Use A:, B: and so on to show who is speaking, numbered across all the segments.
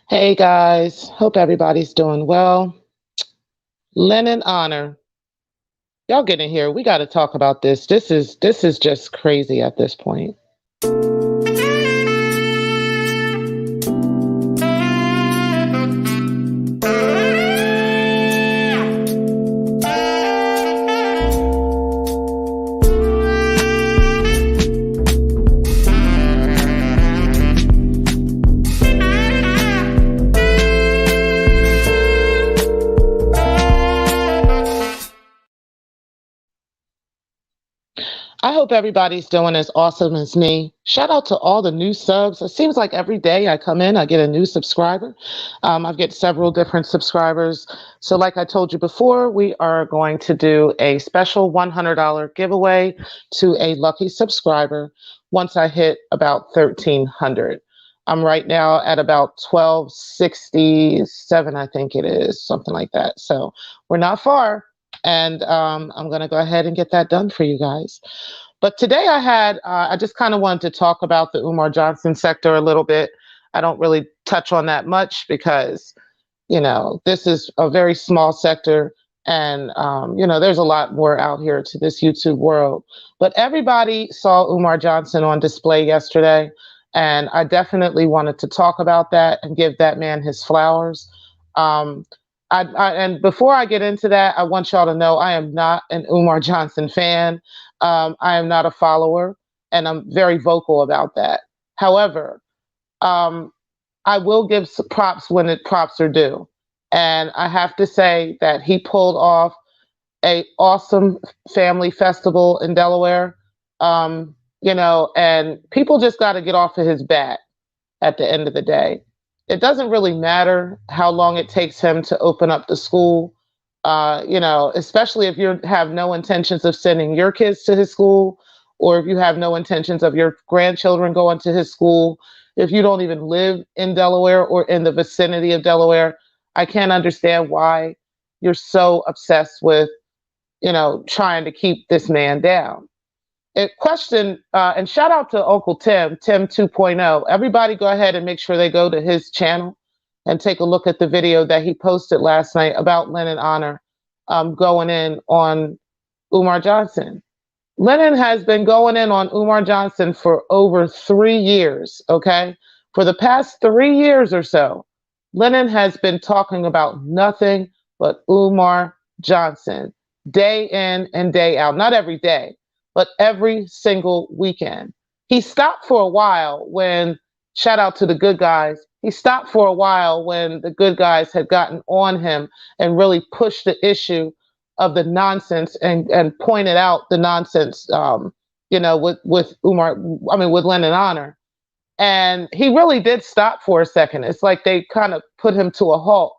A: Hey guys, hope everybody's doing well. Lennon honor. Y'all get in here. We got to talk about this. This is just crazy at this point. I hope everybody's doing as awesome as me. Shout out to all the new subs. It seems like every day I come in, I get a new subscriber. I get several different subscribers. So, like I told you before, we are going to do a special $100 giveaway to a lucky subscriber once I hit about 1,300. I'm right now at about 1267, I think it is, something like that. So, we're not far. And I'm going to go ahead and get that done for you guys. But today I just kind of wanted to talk about the Umar Johnson sector a little bit. I don't really touch on that much because, this is a very small sector and, there's a lot more out here to this YouTube world. But everybody saw Umar Johnson on display yesterday. And I definitely wanted to talk about that and give that man his flowers. Um, and before I get into that, I want y'all to know I am not an Umar Johnson fan. I am not a follower, and I'm very vocal about that. However, um, I will give props when props are due, and I have to say that he pulled off a awesome family festival in Delaware. And people just got to get off of his back at the end of the day. It doesn't really matter how long it takes him to open up the school, especially if you have no intentions of sending your kids to his school, or if you have no intentions of your grandchildren going to his school, if you don't even live in Delaware or in the vicinity of Delaware. I can't understand why you're so obsessed with, trying to keep this man down. And shout out to Uncle Tim 2.0. Everybody go ahead and make sure they go to his channel and take a look at the video that he posted last night about Lennon honor going in on Umar Johnson. Lennon has been going in on Umar Johnson for over 3 years, okay? For the past 3 years or so, Lennon has been talking about nothing but Umar Johnson, day in and day out. Not every day, but every single weekend. He stopped for a while when, shout out to the good guys, he stopped for a while when the good guys had gotten on him and really pushed the issue of the nonsense and pointed out the nonsense, with Umar, with Lennon honor. And he really did stop for a second. It's like they kind of put him to a halt.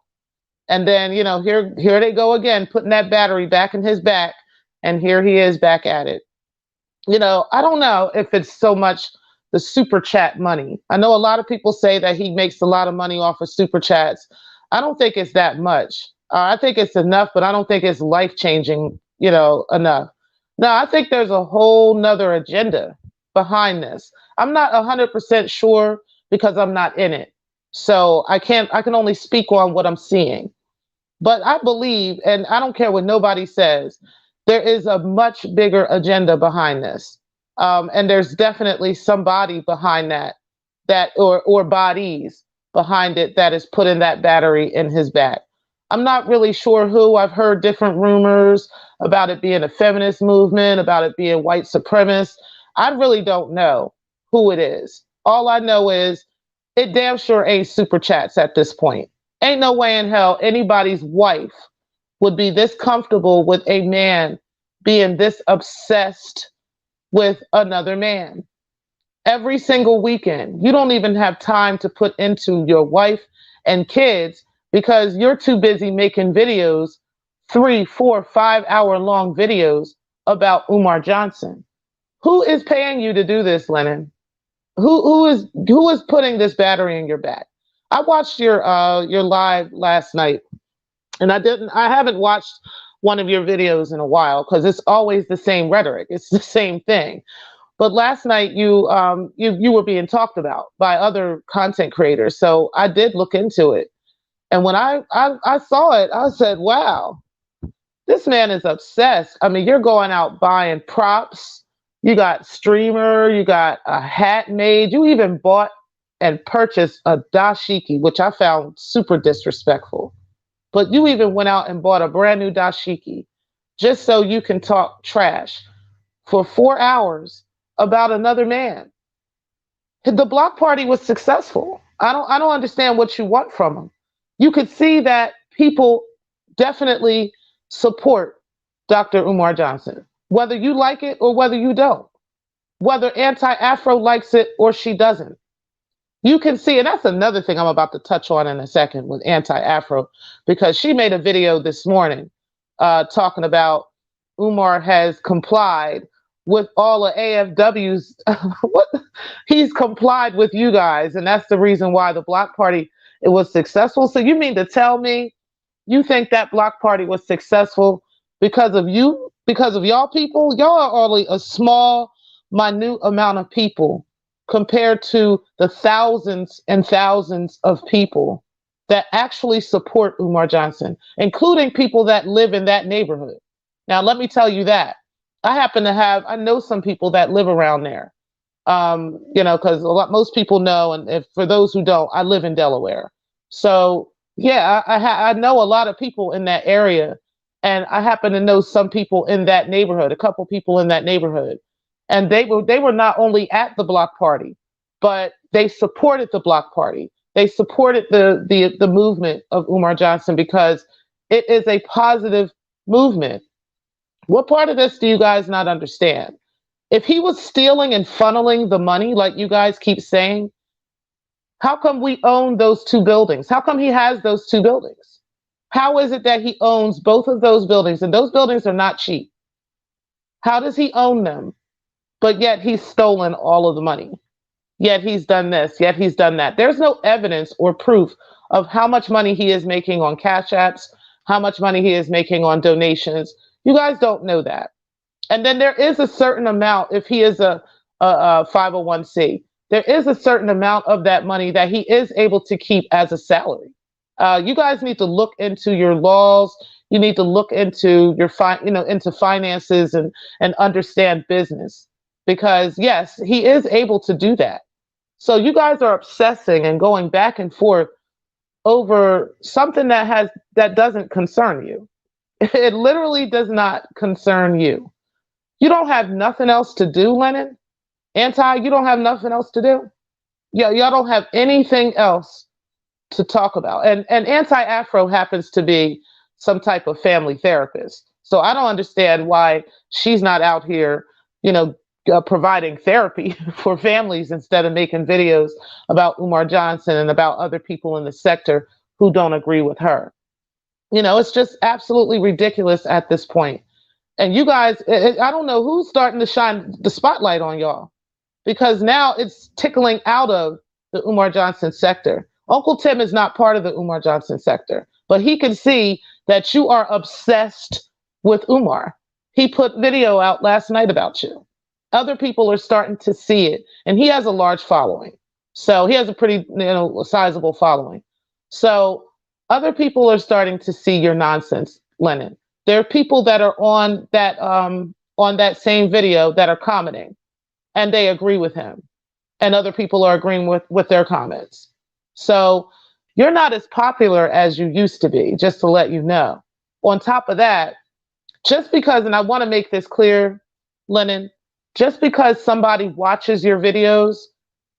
A: And then, here they go again, putting that battery back in his back. And here he is back at it. I don't know if it's so much the super chat money. I know a lot of people say that he makes a lot of money off of super chats. I don't think it's that much. I think it's enough, but I don't think it's life changing, enough. No, I think there's a whole nother agenda behind this. I'm not 100% sure because I'm not in it. So I can only speak on what I'm seeing. But I believe, and I don't care what nobody says, there is a much bigger agenda behind this. And there's definitely somebody behind that or bodies behind it that is putting that battery in his back. I'm not really sure who. I've heard different rumors about it being a feminist movement, about it being white supremacist. I really don't know who it is. All I know is it damn sure ain't super chats at this point. Ain't no way in hell anybody's wife would be this comfortable with a man being this obsessed with another man every single weekend. You don't even have time to put into your wife and kids because you're too busy making videos, 3, 4, 5 hour long videos about Umar Johnson. Who is paying you to do this, Lennon? Who is putting this battery in your back? I watched your live last night, and I haven't watched one of your videos in a while because it's always the same rhetoric. It's the same thing. But last night you were being talked about by other content creators. So I did look into it. And when I saw it, I said, wow, this man is obsessed. I mean, you're going out buying props. You got streamer, you got a hat made. You even bought and purchased a dashiki, which I found super disrespectful. But you even went out and bought a brand new dashiki just so you can talk trash for 4 hours about another man. The block party was successful. I don't understand what you want from them. You could see that people definitely support Dr. Umar Johnson, whether you like it or whether you don't, whether anti-Afro likes it or she doesn't. You can see, and that's another thing I'm about to touch on in a second with anti-Afro, because she made a video this morning talking about Umar has complied with all of AFW's. What he's complied with you guys, and that's the reason why the block party it was successful. So you mean to tell me you think that block party was successful because of you, because of y'all people? Y'all are only a small, minute amount of people compared to the thousands and thousands of people that actually support Umar Johnson, including people that live in that neighborhood. Now, let me tell you that. I know some people that live around there, because most people know, and if, for those who don't, I live in Delaware. So, yeah, I know a lot of people in that area, and I happen to know some people in that neighborhood, a couple people in that neighborhood. And they were not only at the block party, but they supported the block party. They supported the movement of Umar Johnson because it is a positive movement. What part of this do you guys not understand? If he was stealing and funneling the money, like you guys keep saying, how come we own those two buildings? How come he has those two buildings? How is it that he owns both of those buildings? And those buildings are not cheap. How does he own them? But yet he's stolen all of the money. Yet he's done this, yet he's done that. There's no evidence or proof of how much money he is making on Cash Apps, how much money he is making on donations. You guys don't know that. And then there is a certain amount, if he is a 501c, there is a certain amount of that money that he is able to keep as a salary. You guys need to look into your laws. You need to look into your into finances and understand business, because yes, he is able to do that. So you guys are obsessing and going back and forth over something that doesn't concern you. It literally does not concern you. You don't have nothing else to do, Lennon. You don't have nothing else to do. Yeah, y'all don't have anything else to talk about. And anti-Afro happens to be some type of family therapist. So I don't understand why she's not out here, providing therapy for families instead of making videos about Umar Johnson and about other people in the sector who don't agree with her. It's just absolutely ridiculous at this point. And you guys, I don't know who's starting to shine the spotlight on y'all, because now it's tickling out of the Umar Johnson sector. Uncle Tim is not part of the Umar Johnson sector, but he can see that you are obsessed with Umar. He put video out last night about you. Other people are starting to see it, and he has a large following. So he has a pretty, sizable following. So other people are starting to see your nonsense, Lennon. There are people that are on that same video that are commenting, and they agree with him, and other people are agreeing with their comments. So you're not as popular as you used to be, just to let you know. On top of that, just because, and I want to make this clear, Lennon, just because somebody watches your videos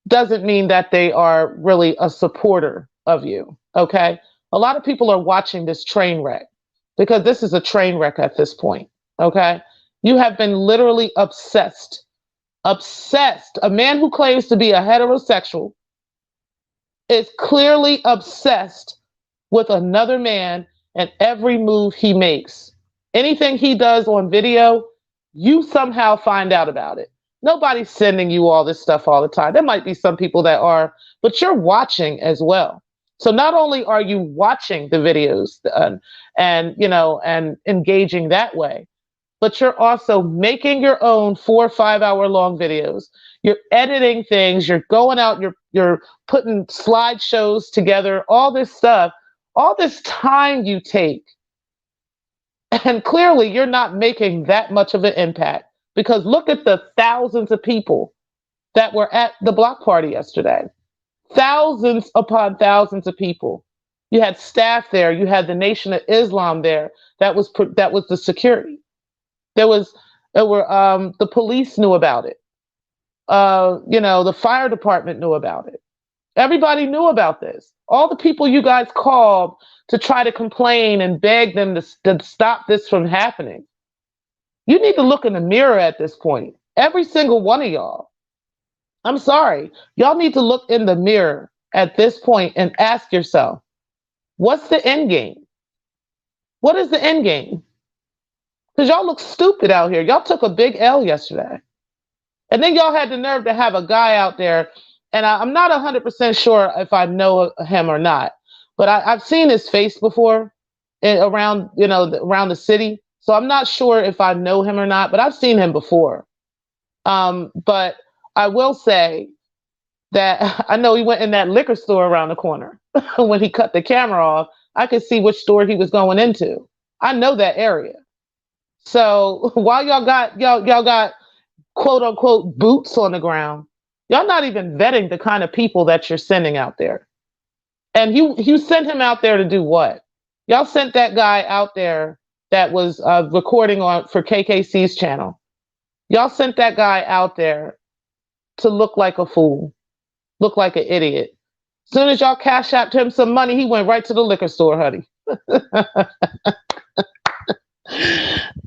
A: doesn't mean that they are really a supporter of you, okay? A lot of people are watching this train wreck because this is a train wreck at this point, okay? You have been literally obsessed. A man who claims to be a heterosexual is clearly obsessed with another man and every move he makes. Anything he does on video, you somehow find out about it. Nobody's sending you all this stuff all the time. There might be some people that are, but you're watching as well. So not only are you watching the videos and engaging that way, but you're also making your own 4 or 5 hour long videos. You're editing things, you're going out, you're putting slideshows together, all this stuff, all this time you take. And clearly you're not making that much of an impact because look at the thousands of people that were at the block party yesterday. Thousands upon thousands of people. You had staff there, you had the Nation of Islam there. That was the security. The police knew about it. The fire department knew about it. Everybody knew about this. All the people you guys called to try to complain and beg them to stop this from happening. You need to look in the mirror at this point. Every single one of y'all. I'm sorry. Y'all need to look in the mirror at this point and ask yourself, what's the end game? What is the end game? Because y'all look stupid out here. Y'all took a big L yesterday. And then y'all had the nerve to have a guy out there, and I'm not 100% sure if I know him or not, but I've seen his face before around, around the city. So I'm not sure if I know him or not, but I've seen him before. But I will say that I know he went in that liquor store around the corner when he cut the camera off. I could see which store he was going into. I know that area. So while y'all got quote unquote boots on the ground, y'all not even vetting the kind of people that you're sending out there. And you sent him out there to do what? Y'all sent that guy out there that was recording for KKC's channel. Y'all sent that guy out there to look like a fool, look like an idiot. As soon as y'all cash out him some money, he went right to the liquor store, honey.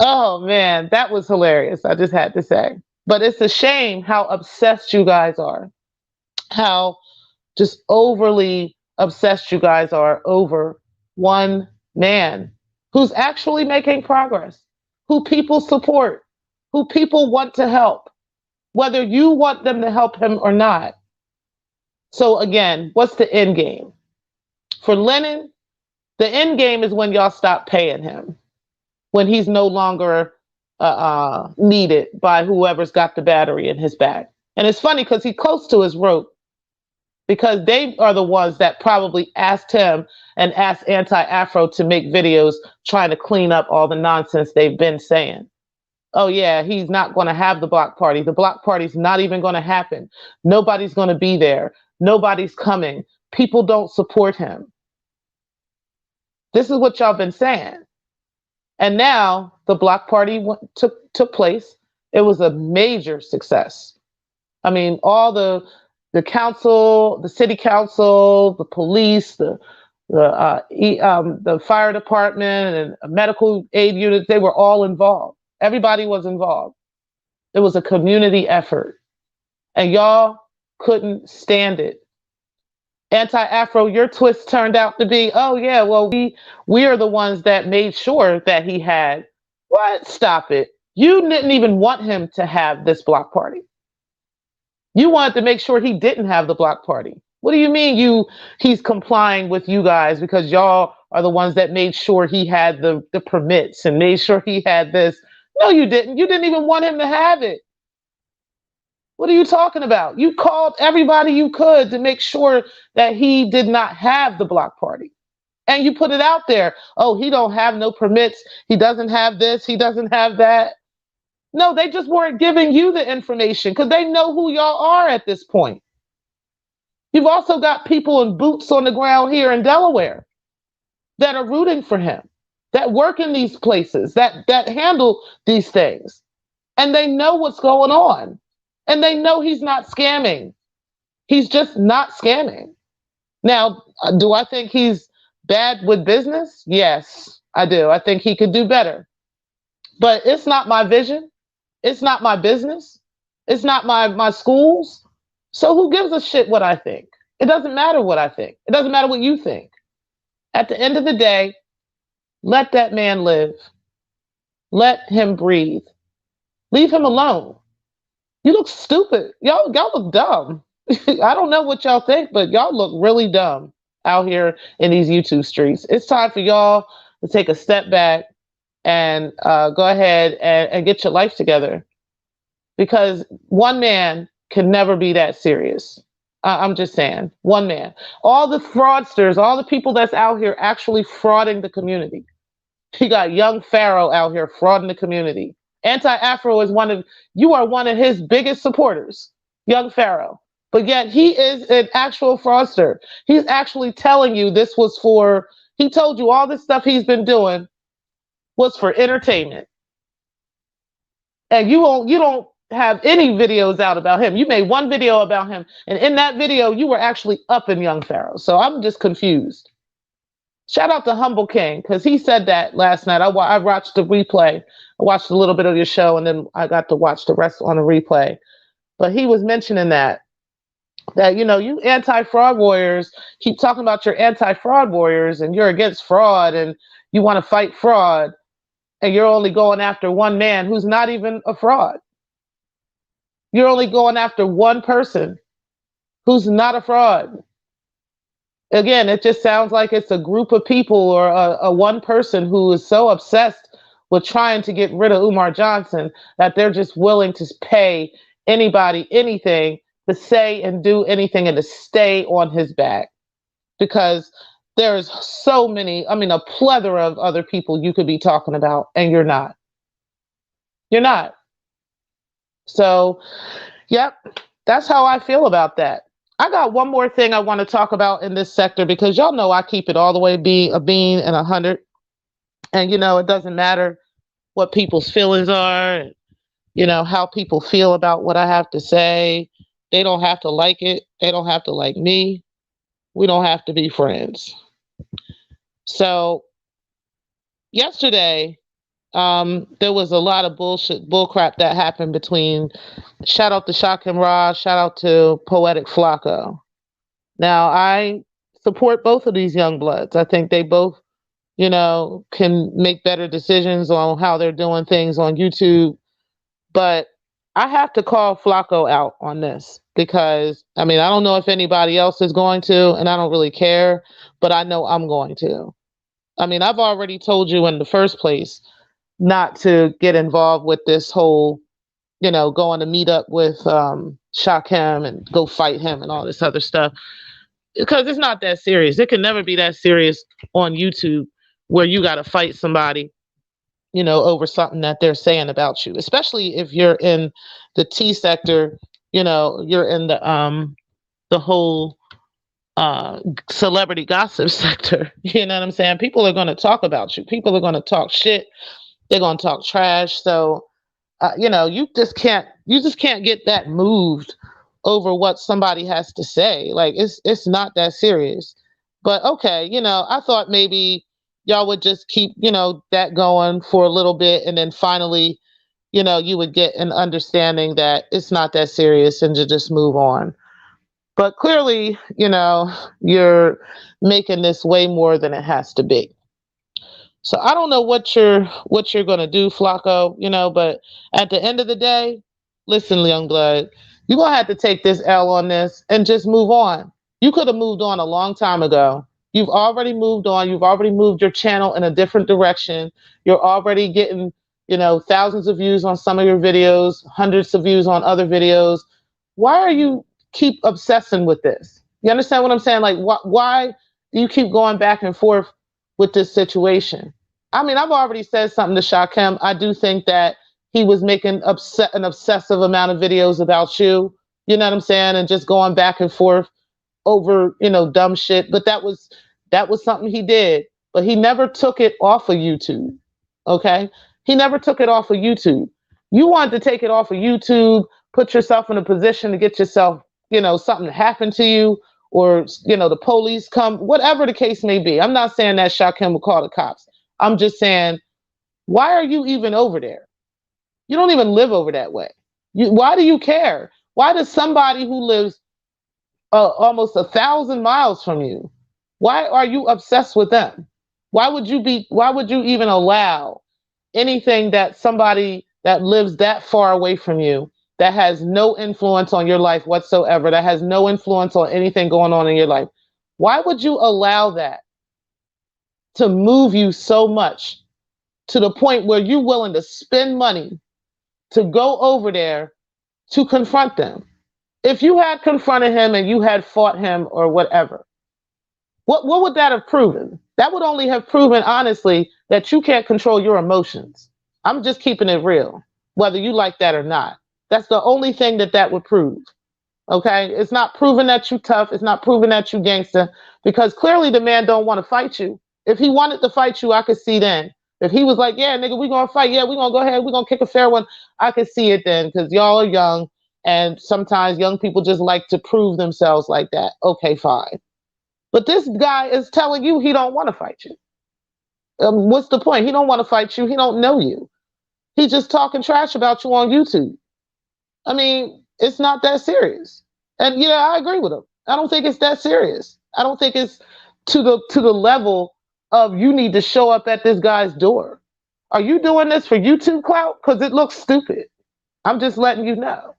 A: Oh man, that was hilarious. I just had to say. But it's a shame how obsessed you guys are, how just overly obsessed you guys are over one man who's actually making progress, who people support, who people want to help, whether you want them to help him or not. So again, what's the end game? For Lennon, the end game is when y'all stop paying him, when he's no longer needed by whoever's got the battery in his back. And it's funny because he's close to his rope because they are the ones that probably asked him and asked Anti-Afro to make videos trying to clean up all the nonsense they've been saying. Oh yeah, he's not going to have the block party. The block party's not even going to happen. Nobody's going to be there. Nobody's coming. People don't support him. This is what y'all been saying. And now the block party took place. It was a major success. I mean, all the council, the city council, the police, the fire department and medical aid units, they were all involved. Everybody was involved. It was a community effort. And y'all couldn't stand it. Anti-Afro, your twist turned out to be, oh yeah, well, we are the ones that made sure that he had. What? Stop it. You didn't even want him to have this block party. You wanted to make sure he didn't have the block party. What do you mean he's complying with you guys because y'all are the ones that made sure he had the permits and made sure he had this? No, you didn't. You didn't even want him to have it. What are you talking about? You called everybody you could to make sure that he did not have the block party. And you put it out there. Oh, he don't have no permits. He doesn't have this. He doesn't have that. No, they just weren't giving you the information because they know who y'all are at this point. You've also got people in boots on the ground here in Delaware that are rooting for him, that work in these places, that handle these things. And they know what's going on. And they know he's not scamming. He's just not scamming. Now, do I think he's bad with business? Yes, I do. I think he could do better. But it's not my vision. It's not my business. It's not my schools. So who gives a shit what I think? It doesn't matter what I think. It doesn't matter what you think. At the end of the day, let that man live. Let him breathe. Leave him alone. You look stupid. Y'all look dumb. I don't know what y'all think, but y'all look really dumb out here in these YouTube streets. It's time for y'all to take a step back and go ahead and get your life together, because one man can never be that serious. I'm just saying, one man. All the fraudsters, all the people that's out here actually frauding the community. You got young Pharaoh out here frauding the community. Anti-Afro is you are one of his biggest supporters, young Pharaoh. But yet he is an actual fraudster. He's actually telling you he told you all this stuff he's been doing was for entertainment. And you don't have any videos out about him. You made one video about him, and in that video you were actually up in young Pharaoh. So I'm just confused. Shout out to Humble King, because he said that last night. I watched the replay. I watched a little bit of your show, and then I got to watch the rest on the replay. But he was mentioning that you anti-fraud warriors keep talking about your anti-fraud warriors, and you're against fraud, and you want to fight fraud, and you're only going after one man who's not even a fraud. You're only going after one person who's not a fraud. Again, it just sounds like it's a group of people, or a one person who is so obsessed with trying to get rid of Umar Johnson that they're just willing to pay anybody anything to say and do anything and to stay on his back. Because there's so many, a plethora of other people you could be talking about, and you're not. You're not. So, yep, that's how I feel about that. I got one more thing I want to talk about in this sector, because y'all know I keep it all the way a bean and 100. And, it doesn't matter what people's feelings are, how people feel about what I have to say. They don't have to like it. They don't have to like me. We don't have to be friends. So yesterday, there was a lot of bullcrap that happened between, shout out to Shakim Ra, shout out to Poetic Flacco. Now, I support both of these young bloods. I think they both, can make better decisions on how they're doing things on YouTube. But I have to call Flacco out on this, because, I don't know if anybody else is going to, and I don't really care, but I know I'm going to. I've already told you in the first place not to get involved with this whole, going to meet up with Shakim and go fight him and all this other stuff, because it's not that serious. It can never be that serious on YouTube, where you got to fight somebody, over something that they're saying about you, especially if you're in the T sector, you're in the whole celebrity gossip sector. You know what I'm saying? People are going to talk about you. People are going to talk shit. They're going to talk trash. So, you just can't get that moved over what somebody has to say. Like, it's not that serious. But okay, I thought maybe y'all would just keep, that going for a little bit, and then finally, you would get an understanding that it's not that serious and to just move on. But clearly, you're making this way more than it has to be. So I don't know what you're gonna do, Flacco, but at the end of the day, listen, Youngblood, you're gonna have to take this L on this and just move on. You could have moved on a long time ago. You've already moved on. You've already moved your channel in a different direction. You're already getting, thousands of views on some of your videos, hundreds of views on other videos. Why are you keep obsessing with this? You understand what I'm saying? Like, why do you keep going back and forth with this situation? I've already said something to Shakim. I do think that he was making an obsessive amount of videos about you. You know what I'm saying? And just going back and forth over, dumb shit. But that was something he did. But he never took it off of YouTube. Okay? He never took it off of YouTube. You wanted to take it off of YouTube, put yourself in a position to get yourself, something to happen to you, or, the police come, whatever the case may be. I'm not saying that Shakim will call the cops. I'm just saying, why are you even over there? You don't even live over that way. Why do you care? Why does somebody who lives almost 1,000 miles from you, why are you obsessed with them? Why would you even allow anything that somebody that lives that far away from you, that has no influence on your life whatsoever, that has no influence on anything going on in your life, why would you allow that to move you so much to the point where you're willing to spend money to go over there to confront them. If you had confronted him and you had fought him or whatever, what would that have proven? That would only have proven, honestly, that you can't control your emotions. I'm just keeping it real, whether you like that or not. That's the only thing that that would prove. Okay, it's not proving that you tough. It's not proving that you gangster, because clearly the man don't want to fight you. If he wanted to fight you, I could see then. If he was like, yeah, nigga, we gonna fight. Yeah, we gonna go ahead. We gonna kick a fair one. I could see it then, because y'all are young, and sometimes young people just like to prove themselves like that. Okay, fine. But this guy is telling you he don't want to fight you. What's the point? He don't want to fight you. He don't know you. He's just talking trash about you on YouTube. I mean, it's not that serious. And yeah, I agree with him. I don't think it's that serious. I don't think it's to the level of you need to show up at this guy's door. Are you doing this for YouTube clout? Because it looks stupid. I'm just letting you know.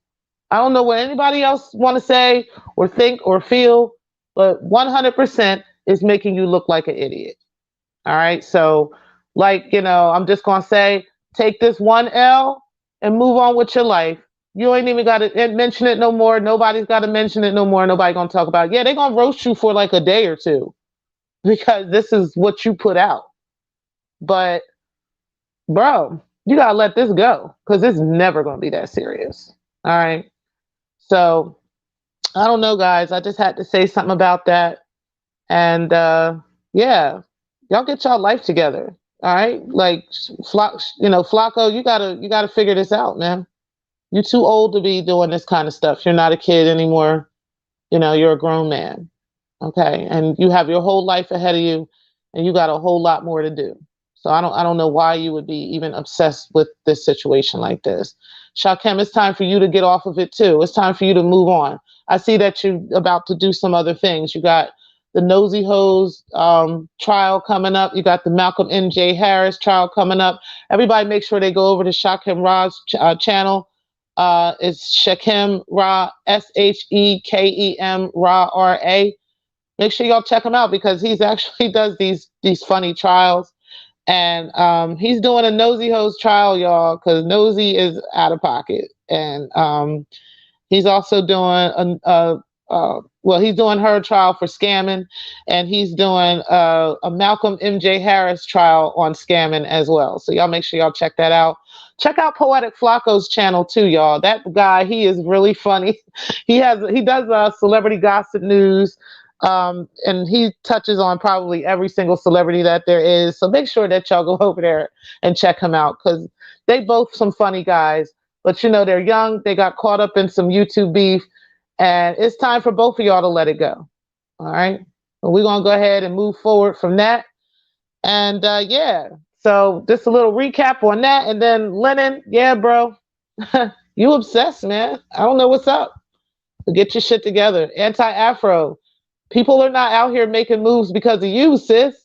A: I don't know what anybody else want to say or think or feel, but 100% is making you look like an idiot. All right. So, like, I'm just going to say, take this one L and move on with your life. You ain't even got to mention it no more. Nobody's got to mention it no more. Nobody going to talk about it. Yeah, they're going to roast you for like a day or two because this is what you put out. But, bro, you got to let this go because it's never going to be that serious. All right. So, I don't know, guys. I just had to say something about that. And yeah, y'all get y'all life together. All right. Like Flacco, you gotta figure this out, man. You're too old to be doing this kind of stuff. You're not a kid anymore. You're a grown man. Okay. And you have your whole life ahead of you, and you got a whole lot more to do. So I don't know why you would be even obsessed with this situation like this. Shakem, it's time for you to get off of it too. It's time for you to move on. I see that you're about to do some other things. You got the Nosy Hose trial coming up. You got the Malcolm N.J. Harris trial coming up. Everybody make sure they go over to Shakem Ra's channel. It's Shakem Ra, Shekem Ra R-A. Make sure y'all check him out because he's actually does these funny trials. And he's doing a Nosy Hose trial, y'all, because Nosy is out of pocket. And he's also doing he's doing her trial for scamming, and he's doing a Malcolm MJ Harris trial on scamming as well. So y'all make sure y'all check that out. Check out Poetic Flacco's channel too, y'all. That guy, he is really funny. He does celebrity gossip news. And he touches on probably every single celebrity that there is. So make sure that y'all go over there and check him out because they both some funny guys. But they're young. They got caught up in some YouTube beef, and it's time for both of y'all to let it go. All right. Well, we're gonna go ahead and move forward from that. And yeah, so just a little recap on that, and then Lennon, yeah, bro, you obsessed, man. I don't know what's up. Get your shit together. Anti-Afro. People are not out here making moves because of you, sis.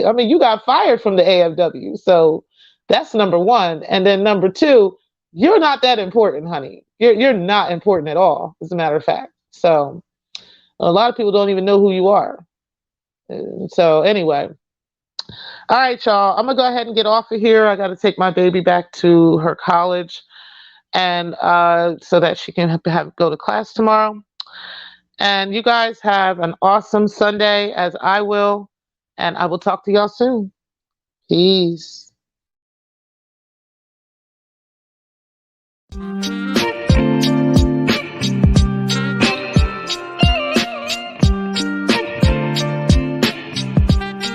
A: I mean, you got fired from the AFW. So that's number one. And then number two, you're not that important, honey. You're not important at all, as a matter of fact. So a lot of people don't even know who you are. So anyway. All right, y'all. I'm going to go ahead and get off of here. I got to take my baby back to her college and so that she can go to class tomorrow. And you guys have an awesome Sunday, as I will. And I will talk to y'all soon. Peace.